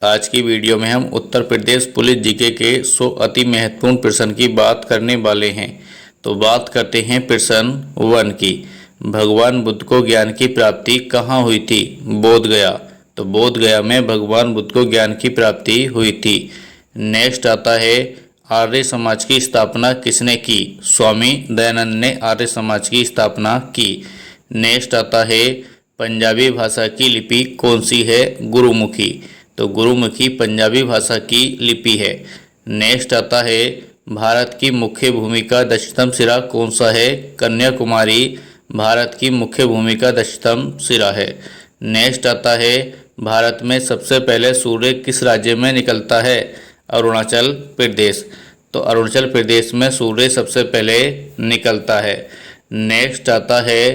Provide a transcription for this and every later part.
आज की वीडियो में हम उत्तर प्रदेश पुलिस जीके के 100 अति महत्वपूर्ण प्रश्न की बात करने वाले हैं। तो बात करते हैं प्रश्न 1 की। भगवान बुद्ध को ज्ञान की प्राप्ति कहाँ हुई थी? बोध गया। तो बोध गया में भगवान बुद्ध को ज्ञान की प्राप्ति हुई थी। नेक्स्ट आता है आर्य समाज की स्थापना किसने की? स्वामी दयानंद ने आर्य समाज की स्थापना की। नेक्स्ट आता है पंजाबी भाषा की लिपि कौन सी है? गुरुमुखी। तो गुरुमुखी पंजाबी भाषा की लिपि है। नेक्स्ट आता है भारत की मुख्य भूमि का दक्षिणतम सिरा कौन सा है? कन्याकुमारी भारत की मुख्य भूमि का दक्षिणतम सिरा है। नेक्स्ट आता है भारत में सबसे पहले सूर्य किस राज्य में निकलता है? अरुणाचल प्रदेश। तो अरुणाचल प्रदेश में सूर्य सबसे पहले निकलता है। नेक्स्ट आता है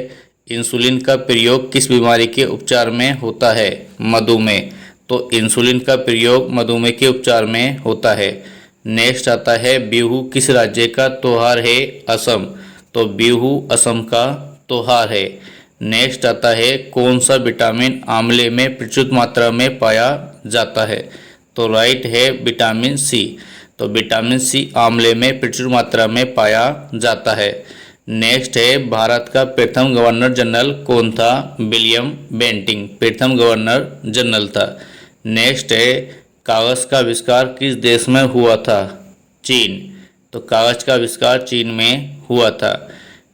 इंसुलिन का प्रयोग किस बीमारी के उपचार में होता है? मधुमेह। तो इंसुलिन का प्रयोग मधुमेह के उपचार में होता है। नेक्स्ट आता है बिहू किस राज्य का त्योहार है? असम। तो बिहू असम का त्योहार है। नेक्स्ट आता है कौन सा विटामिन आंवले में प्रचुर मात्रा में पाया जाता है? तो राइट है विटामिन सी। तो विटामिन सी आंवले में प्रचुर मात्रा में पाया जाता है। नेक्स्ट है भारत का प्रथम गवर्नर जनरल कौन था? विलियम बेंटिंक प्रथम गवर्नर जनरल था। नेक्स्ट है कागज का आविष्कार किस देश में हुआ था? चीन। तो कागज का आविष्कार चीन में हुआ था।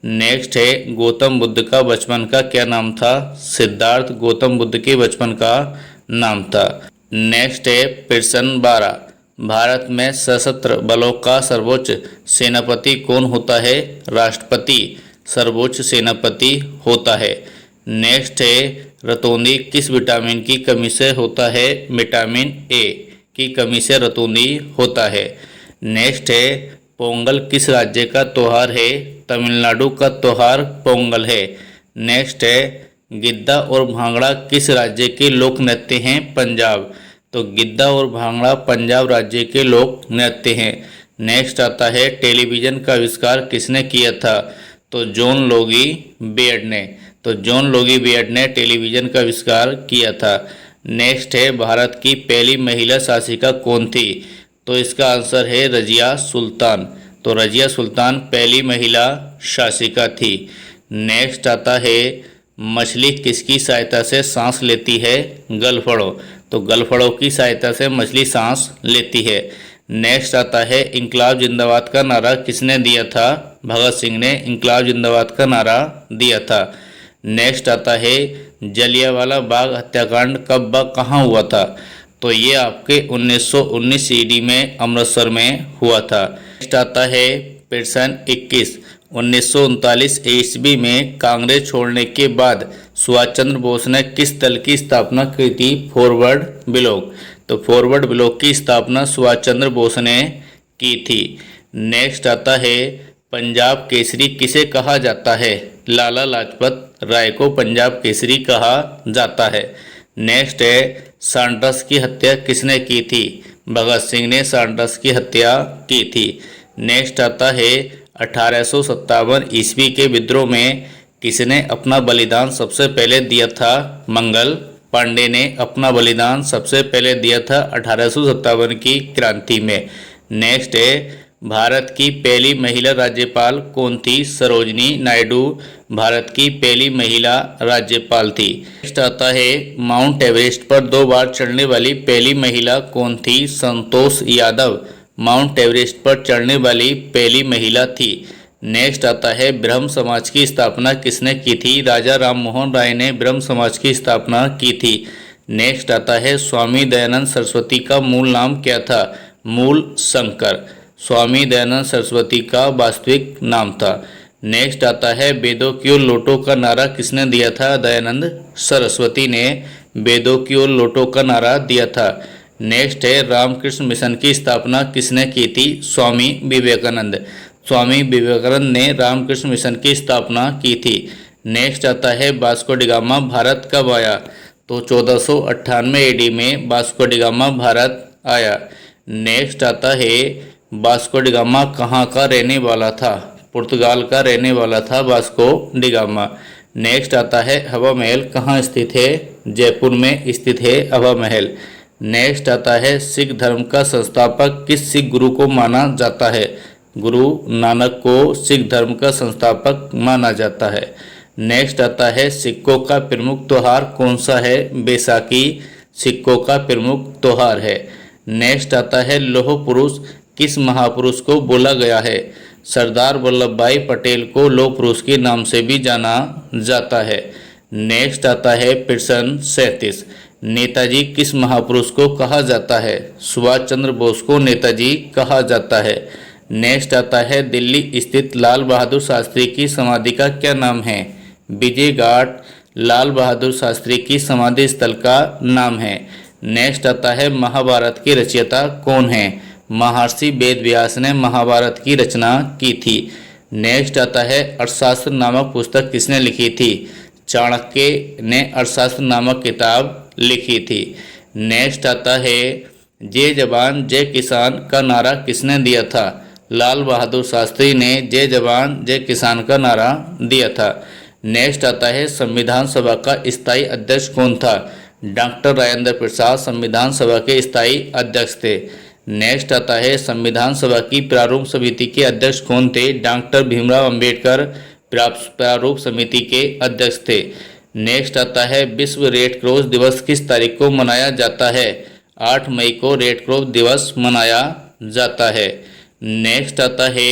नेक्स्ट है गौतम बुद्ध का बचपन का क्या नाम था? सिद्धार्थ गौतम बुद्ध के बचपन का नाम था। नेक्स्ट है प्रश्न 12 भारत में सशस्त्र बलों का सर्वोच्च सेनापति कौन होता है? राष्ट्रपति सर्वोच्च सेनापति होता है। नेक्स्ट है रतौंधी किस विटामिन की कमी से होता है? विटामिन ए की कमी से रतौंधी होता है। नेक्स्ट है पोंगल किस राज्य का त्योहार है? तमिलनाडु का त्योहार पोंगल है। नेक्स्ट है गिद्दा और भांगड़ा किस राज्य के लोक नृत्य हैं? पंजाब। तो गिद्दा और भांगड़ा पंजाब राज्य के लोक नृत्य हैं। नेक्स्ट आता है टेलीविज़न का आविष्कार किसने किया था? तो जॉन लोगी बेयर्ड ने। तो जॉन लोगी बेयर्ड ने टेलीविज़न का आविष्कार किया था। नेक्स्ट है भारत की पहली महिला शासिका कौन थी? तो इसका आंसर है रजिया सुल्तान। तो रजिया सुल्तान पहली महिला शासिका थी। नेक्स्ट आता है मछली किसकी सहायता से सांस लेती है? गलफड़ों। तो गलफड़ों की सहायता से मछली सांस लेती है। नेक्स्ट आता है इंकलाब जिंदाबाद का नारा किसने दिया था? भगत सिंह ने इंकलाब जिंदाबाद का नारा दिया था। नेक्स्ट आता है जलियांवाला बाग हत्याकांड कब व कहाँ हुआ था? तो ये आपके 1919 ईडी में अमृतसर में हुआ था। नेक्स्ट आता है प्रश्न 21 1939 ईस्वी में कांग्रेस छोड़ने के बाद सुभाष चंद्र बोस ने किस दल की स्थापना की थी? Forward block. तो फॉरवर्ड ब्लॉक की स्थापना सुभाष चंद्र बोस ने की थी। नेक्स्ट आता है पंजाब केसरी किसे कहा जाता है? लाला लाजपत राय को पंजाब केसरी कहा जाता है। नेक्स्ट है सैंडर्स की हत्या किसने की थी? भगत सिंह ने सैंडर्स की हत्या की थी। नेक्स्ट आता है 1857 ईस्वी के विद्रोह में किसने अपना बलिदान सबसे पहले दिया था? मंगल पांडे ने अपना बलिदान सबसे पहले दिया था 1857 की क्रांति में। नेक्स्ट है भारत की पहली महिला राज्यपाल कौन थी? सरोजनी नायडू भारत की पहली महिला राज्यपाल थी। नेक्स्ट आता है माउंट एवरेस्ट पर 2 बार चढ़ने वाली पहली महिला कौन थी? संतोष यादव माउंट एवरेस्ट पर चढ़ने वाली पहली महिला थी। नेक्स्ट आता है ब्रह्म समाज की स्थापना किसने की थी? राजा राम मोहन राय ने ब्रह्म समाज की स्थापना की थी। नेक्स्ट आता है स्वामी दयानंद सरस्वती का मूल नाम क्या था? मूल शंकर। स्वामी दयानंद सरस्वती का वास्तविक नाम था। नेक्स्ट आता है वेदों की ओर लौटो का नारा किसने दिया था? दयानंद सरस्वती ने वेदों की ओर लौटो का नारा दिया था। नेक्स्ट है रामकृष्ण मिशन की स्थापना किसने की थी? स्वामी विवेकानंद। स्वामी विवेकानंद ने रामकृष्ण मिशन की स्थापना की थी। नेक्स्ट आता है वास्को डी गामा भारत कब आया? तो 1498 एडी में वास्को डी गामा भारत आया। नेक्स्ट आता है वास्को डी गामा कहाँ का रहने वाला था? पुर्तगाल का रहने वाला था वास्को डी गामा। नेक्स्ट आता है हवा महल कहाँ स्थित है? जयपुर में स्थित है हवा महल। नेक्स्ट आता है सिख धर्म का संस्थापक किस सिख गुरु को माना जाता है? गुरु नानक को सिख धर्म का संस्थापक माना जाता है। नेक्स्ट आता है सिखों का प्रमुख त्योहार कौन सा है? बैसाखी सिखों का प्रमुख त्योहार है। नेक्स्ट आता है लौह पुरुष किस महापुरुष को बोला गया है? सरदार वल्लभ भाई पटेल को लौह पुरुष के नाम से भी जाना जाता है। नेक्स्ट आता है प्रश्न 37, नेताजी किस महापुरुष को कहा जाता है? सुभाष चंद्र बोस को नेताजी कहा जाता है। नेक्स्ट आता है दिल्ली स्थित लाल बहादुर शास्त्री की समाधि का क्या नाम है? विजय घाट लाल बहादुर शास्त्री की समाधि स्थल का नाम है। नेक्स्ट आता है महाभारत की रचयिता कौन है? महर्षि वेदव्यास ने महाभारत की रचना की थी। नेक्स्ट आता है अर्थशास्त्र नामक पुस्तक किसने लिखी थी? चाणक्य ने अर्थशास्त्र नामक किताब लिखी थी। नेक्स्ट आता है जय जवान जय किसान का नारा किसने दिया था? लाल बहादुर शास्त्री ने जय जवान जय किसान का नारा दिया था। नेक्स्ट आता है संविधान सभा का स्थायी अध्यक्ष कौन था? डॉक्टर राजेंद्र प्रसाद संविधान सभा के स्थायी अध्यक्ष थे। नेक्स्ट आता है संविधान सभा की प्रारूप समिति के अध्यक्ष कौन थे? डॉक्टर भीमराव अंबेडकर प्रारूप समिति के अध्यक्ष थे। नेक्स्ट आता है विश्व रेड क्रॉस दिवस किस तारीख को मनाया जाता है? 8 मई को रेड क्रॉस दिवस मनाया जाता है। नेक्स्ट आता है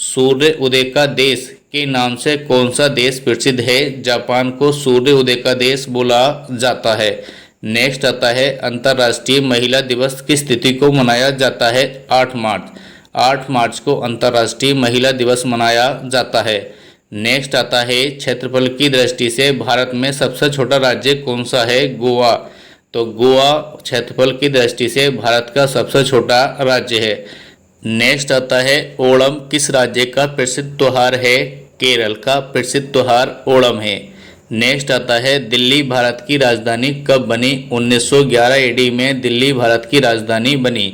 सूर्य उदय का देश के नाम से कौन सा देश प्रसिद्ध है? जापान को सूर्य उदय का देश बोला जाता है। नेक्स्ट आता है अंतर्राष्ट्रीय महिला दिवस किस तिथि को मनाया जाता है? 8 मार्च। 8 मार्च को अंतर्राष्ट्रीय महिला दिवस मनाया जाता है। नेक्स्ट आता है क्षेत्रफल की दृष्टि से भारत में सबसे छोटा राज्य कौन सा है? गोवा। तो गोवा क्षेत्रफल की दृष्टि से भारत का सबसे छोटा राज्य है। नेक्स्ट आता है ओणम किस राज्य का प्रसिद्ध त्योहार है? केरल का प्रसिद्ध त्योहार ओणम है। नेक्स्ट आता है दिल्ली भारत की राजधानी कब बनी? 1911 एडी में दिल्ली भारत की राजधानी बनी।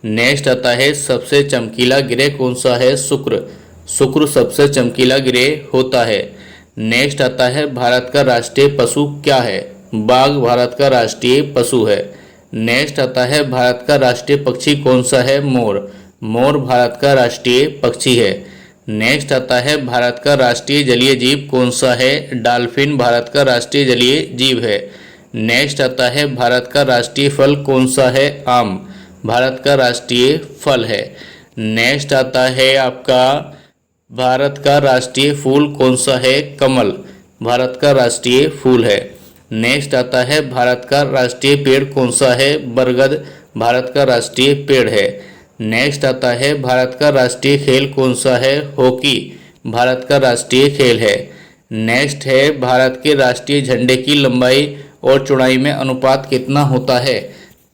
नेक्स्ट आता है सबसे चमकीला ग्रह कौन सा है? शुक्र। शुक्र सबसे चमकीला ग्रह होता है। नेक्स्ट आता है भारत का राष्ट्रीय पशु क्या है? बाघ भारत का राष्ट्रीय पशु है। नेक्स्ट आता है भारत का राष्ट्रीय पक्षी कौन सा है? मोर। मोर भारत का राष्ट्रीय पक्षी है। नेक्स्ट आता है भारत का राष्ट्रीय जलीय जीव कौन सा है? डॉल्फिन भारत का राष्ट्रीय जलीय जीव है। नेक्स्ट आता है भारत का राष्ट्रीय फल कौन सा है? आम भारत का राष्ट्रीय फल है। नेक्स्ट आता है आपका भारत का राष्ट्रीय फूल कौन सा है? कमल भारत का राष्ट्रीय फूल है। नेक्स्ट आता है भारत का राष्ट्रीय पेड़ कौन सा है? बरगद भारत का राष्ट्रीय पेड़ है। नेक्स्ट आता है भारत का राष्ट्रीय खेल कौन सा है? हॉकी भारत का राष्ट्रीय खेल है। नेक्स्ट है भारत के राष्ट्रीय झंडे की लंबाई और चौड़ाई में अनुपात कितना होता है?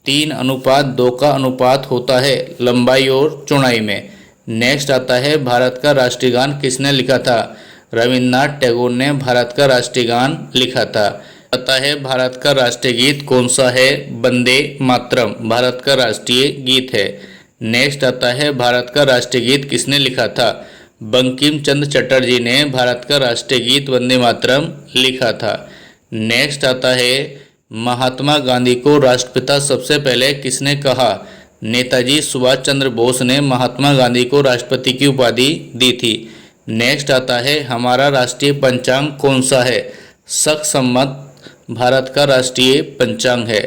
3:2 का अनुपात होता है लंबाई और चौड़ाई में। नेक्स्ट आता है भारत का राष्ट्रीय गान किसने लिखा था? रविन्द्रनाथ टैगोर ने भारत का राष्ट्रीय गान लिखा था। आता है भारत का राष्ट्रीय गीत कौन सा है? वंदे मातरम भारत का राष्ट्रीय गीत है। नेक्स्ट आता है भारत का राष्ट्रीय गीत किसने लिखा था? बंकिम चंद्र चटर्जी ने भारत का राष्ट्रीय गीत वंदे मातरम लिखा था। नेक्स्ट आता है महात्मा गांधी को राष्ट्रपिता सबसे पहले किसने कहा? नेताजी सुभाष चंद्र बोस ने महात्मा गांधी को राष्ट्रपति की उपाधि दी थी। नेक्स्ट आता है हमारा राष्ट्रीय पंचांग कौन सा है? शक संवत भारत का राष्ट्रीय पंचांग है।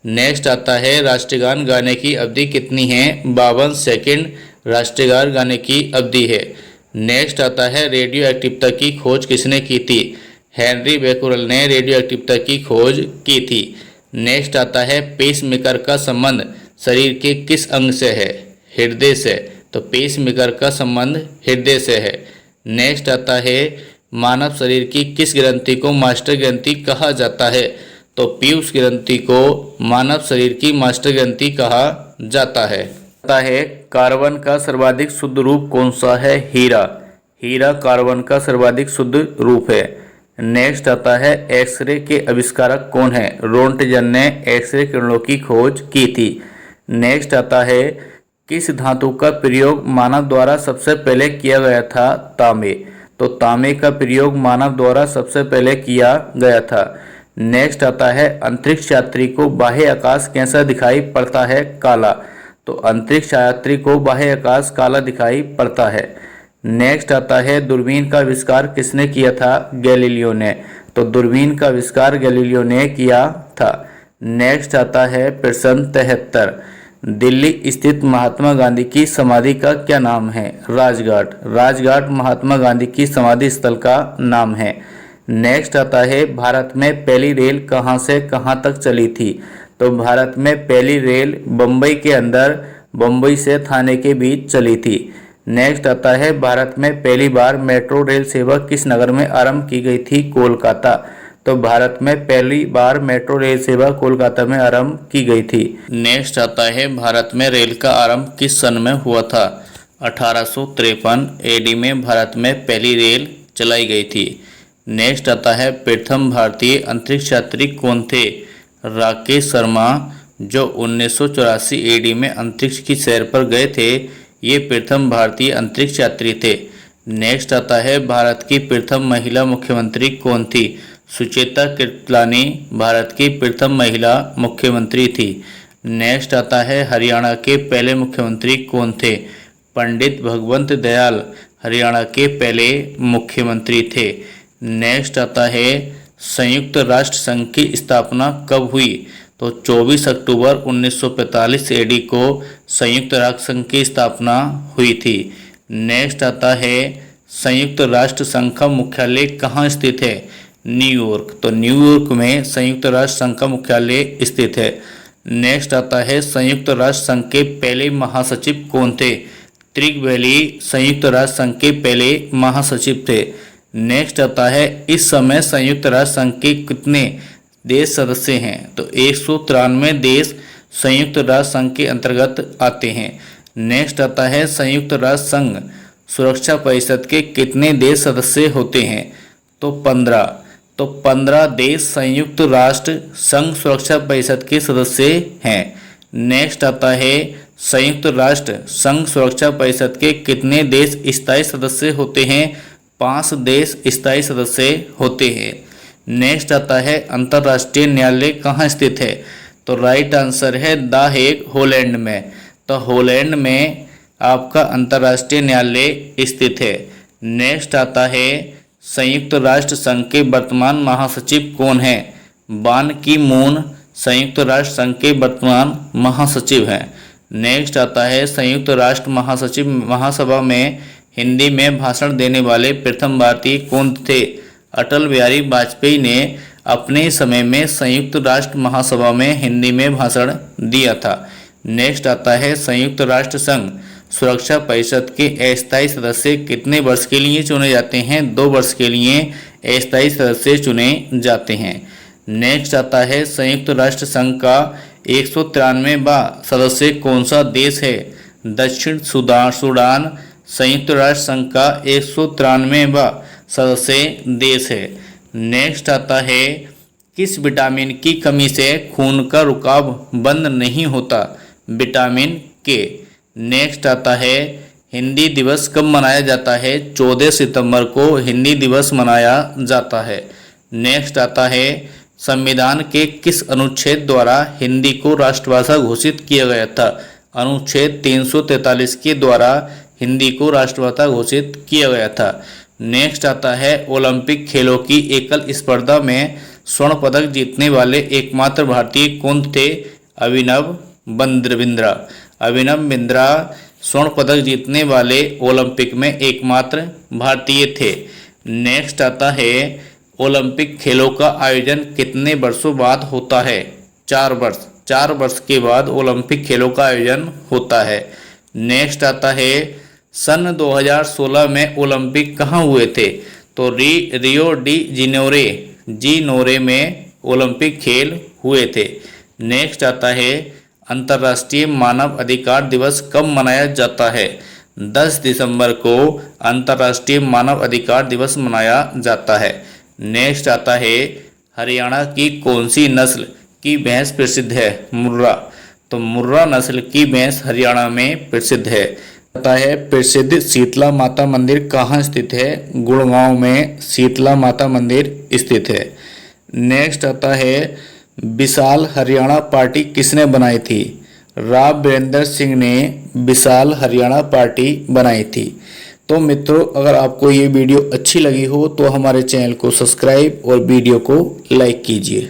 नेक्स्ट आता है राष्ट्रीय गान गाने की अवधि कितनी है? 52 सेकंड राष्ट्रीय गान गाने की अवधि है। नेक्स्ट आता है रेडियो एक्टिविटी की खोज किसने की थी? हेनरी बेकुरल ने रेडियो एक्टिविटी की खोज की थी। नेक्स्ट आता है पेसमेकर का संबंध शरीर के किस अंग से है? हृदय से। तो पेसमेकर का संबंध हृदय से है। नेक्स्ट आता है मानव शरीर की किस ग्रंथि को मास्टर ग्रंथि कहा जाता है? तो पीयूष ग्रंथि को मानव शरीर की मास्टर ग्रंथि कहा जाता है। आता है कार्बन का सर्वाधिक शुद्ध रूप कौन सा है? हीरा। हीरा कार्बन का सर्वाधिक शुद्ध रूप है। नेक्स्ट आता है एक्सरे के आविष्कारक कौन है? रोंटगन ने एक्सरे किरणों की खोज की थी। नेक्स्ट आता है किस धातु का प्रयोग मानव द्वारा सबसे पहले किया गया था? तांबे। तो तांबे का प्रयोग मानव द्वारा सबसे पहले किया गया था। नेक्स्ट आता है अंतरिक्ष यात्री को बाह्य आकाश कैसा दिखाई पड़ता है? काला। तो अंतरिक्ष यात्री को बाह्य आकाश काला दिखाई पड़ता है। नेक्स्ट आता है दूरबीन का आविष्कार किसने किया था? गैलीलियो ने। तो दूरबीन का आविष्कार गैलीलियो ने किया था। नेक्स्ट आता है प्रश्न 73, दिल्ली स्थित महात्मा गांधी की समाधि का क्या नाम है? राजघाट। राजघाट महात्मा गांधी की समाधि स्थल का नाम है। नेक्स्ट आता है भारत में पहली रेल कहां से कहां तक चली थी? तो भारत में पहली रेल बम्बई के अंदर बम्बई से थाने के बीच चली थी। नेक्स्ट आता है भारत में पहली बार मेट्रो रेल सेवा किस नगर में आरंभ की गई थी? कोलकाता। तो भारत में पहली बार मेट्रो रेल सेवा कोलकाता में आरंभ की गई थी। नेक्स्ट आता है भारत में रेल का आरंभ किस सन में हुआ था? 1853 एडी में भारत में पहली रेल चलाई गई थी। नेक्स्ट आता है प्रथम भारतीय अंतरिक्ष यात्री कौन थे? राकेश शर्मा, जो 1984 एडी में अंतरिक्ष की सैर पर गए थे। ये प्रथम भारतीय अंतरिक्ष यात्री थे। नेक्स्ट आता है भारत की प्रथम महिला मुख्यमंत्री कौन थी? सुचेता कृपलानी भारत की प्रथम महिला मुख्यमंत्री थी। नेक्स्ट आता है हरियाणा के पहले मुख्यमंत्री कौन थे? पंडित भगवंत दयाल हरियाणा के पहले मुख्यमंत्री थे। नेक्स्ट आता है संयुक्त राष्ट्र संघ की स्थापना कब हुई? तो 24 अक्टूबर 1945 एडी को संयुक्त राष्ट्र संघ की स्थापना हुई थी। नेक्स्ट आता है संयुक्त राष्ट्र संघ का मुख्यालय कहाँ स्थित है? न्यूयॉर्क। तो न्यूयॉर्क में संयुक्त राष्ट्र संघ का मुख्यालय स्थित है। नेक्स्ट आता है संयुक्त राष्ट्र संघ के पहले महासचिव कौन थे? त्रिगवेली संयुक्त राष्ट्र संघ के पहले महासचिव थे। नेक्स्ट आता है इस समय संयुक्त राष्ट्र संघ के कितने देश सदस्य हैं? तो 193 देश संयुक्त राष्ट्र संघ के अंतर्गत आते हैं। नेक्स्ट आता है संयुक्त राष्ट्र संघ सुरक्षा परिषद के कितने देश सदस्य होते हैं? तो 15। तो 15 देश संयुक्त राष्ट्र संघ सुरक्षा परिषद के सदस्य हैं। नेक्स्ट आता है संयुक्त राष्ट्र संघ सुरक्षा परिषद के कितने देश स्थायी सदस्य होते हैं? 5 देश स्थायी सदस्य होते हैं। नेक्स्ट आता है अंतर्राष्ट्रीय न्यायालय कहाँ स्थित है? तो राइट आंसर है द हेग, हॉलैंड में। तो हॉलैंड में आपका अंतर्राष्ट्रीय न्यायालय स्थित है। नेक्स्ट आता है संयुक्त राष्ट्र संघ के वर्तमान महासचिव कौन है? बान की मून संयुक्त राष्ट्र संघ के वर्तमान महासचिव हैं। नेक्स्ट आता है संयुक्त राष्ट्र महासचिव महासभा में हिंदी में भाषण देने वाले प्रथम भारतीय कौन थे? अटल बिहारी वाजपेयी ने अपने समय में संयुक्त राष्ट्र महासभा में हिंदी में भाषण दिया था। नेक्स्ट आता है संयुक्त राष्ट्र संघ सुरक्षा परिषद के अस्थायी सदस्य कितने वर्ष के लिए चुने जाते हैं? 2 वर्ष के लिए अस्थायी सदस्य चुने जाते हैं। नेक्स्ट आता है संयुक्त राष्ट्र संघ का 193वां सदस्य कौन सा देश है? दक्षिण सूडान संयुक्त राष्ट्र संघ का 193वां सदस्य देश है। नेक्स्ट आता है किस विटामिन की कमी से खून का रुकाव बंद नहीं होता? विटामिन के। नेक्स्ट आता है हिंदी दिवस कब मनाया जाता है? 14 सितंबर को हिंदी दिवस मनाया जाता है। नेक्स्ट आता है संविधान के किस अनुच्छेद द्वारा हिंदी को राष्ट्रभाषा घोषित किया गया था? अनुच्छेद 343 के द्वारा हिंदी को राष्ट्रभाषा घोषित किया गया था। नेक्स्ट आता है ओलंपिक खेलों की एकल स्पर्धा में स्वर्ण पदक जीतने वाले एकमात्र भारतीय कौन थे? अभिनव बिंद्रा। अभिनव बिंद्रा स्वर्ण पदक जीतने वाले ओलंपिक में एकमात्र भारतीय थे। नेक्स्ट आता है ओलंपिक खेलों का आयोजन कितने वर्षों बाद होता है? 4 वर्ष। 4 वर्ष के बाद ओलंपिक खेलों का आयोजन होता है। नेक्स्ट आता है सन 2016 में ओलंपिक कहाँ हुए थे? तो रियो डी जिनेरो में ओलंपिक खेल हुए थे। नेक्स्ट आता है अंतर्राष्ट्रीय मानव अधिकार दिवस कब मनाया जाता है? 10 दिसंबर को अंतर्राष्ट्रीय मानव अधिकार दिवस मनाया जाता है। नेक्स्ट आता है हरियाणा की कौन सी नस्ल की भैंस प्रसिद्ध है? मुर्रा। तो मुर्रा नस्ल की भैंस हरियाणा में प्रसिद्ध है। आता है प्रसिद्ध शीतला माता मंदिर कहाँ स्थित है? गुड़गांव में शीतला माता मंदिर स्थित है। नेक्स्ट आता है विशाल हरियाणा पार्टी किसने बनाई थी? राव वीरेंद्र सिंह ने विशाल हरियाणा पार्टी बनाई थी। तो मित्रों, अगर आपको ये वीडियो अच्छी लगी हो तो हमारे चैनल को सब्सक्राइब और वीडियो को लाइक कीजिए।